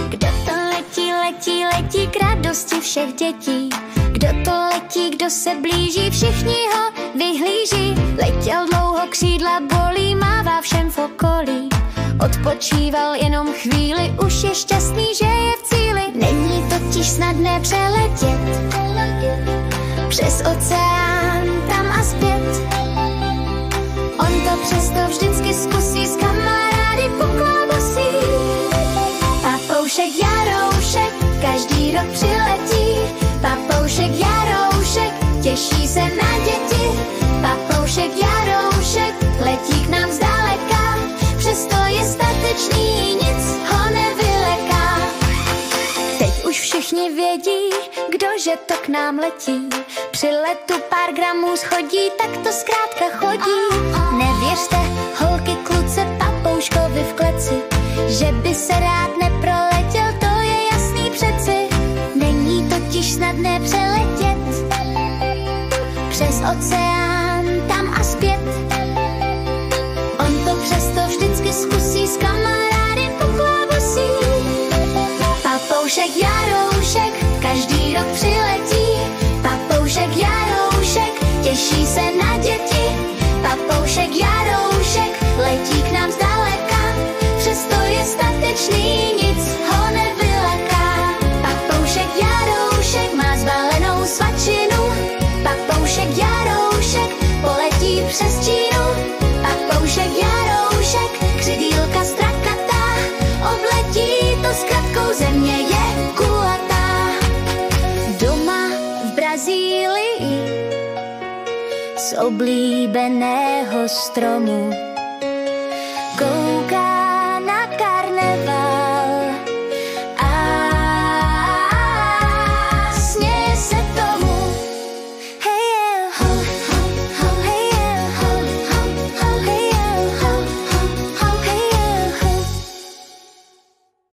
Kdo to letí, letí, letí k radosti všech dětí? Kdo to letí, kdo se blíží, všichni ho vyhlíží. Letěl dlouho, křídla bolí, mává všem v okolí. Odpočíval jenom chvíli, už je šťastný, že je v cíli. Není totiž snadné přeletět přes oceán tam a zpět. On to přesto vždycky zkusí, s kamarády poklábosí. Papoušek Jaroušek každý rok přiletí. Papoušek Jaroušek těší se na děti. Papoušek Jaroušek letí k nám zdaleka, přesto je statečný, nic ho nevyleká. Teď už všichni vědí, kdože to k nám letí. Při letu pár gramů schodí, tak to zkrátka chodí. Nevěřte, holky, kluci, papouškovi v kleci, že by se rád neproletěl, to je jasný přeci. Není totiž snadné přeletět přes oceán tam a zpět. On to přesto vždycky zkusí, s kamarády poklábosí. Papoušek Jaroušek každý rok přiletí. Papoušek Jaroušek těší se na děti. Papoušek Jaroušek letí k nám zdaleka, přesto je statečný, nic ho nevyleká. Papoušek Jaroušek má zbalenou svačinu. Papoušek Jaroušek poletí přes Čínu. Papoušek Jaroušek křidýlka strakatá, obletí to zkratkou, země je kulatá. Doma v Brazílii z oblíbeného stromu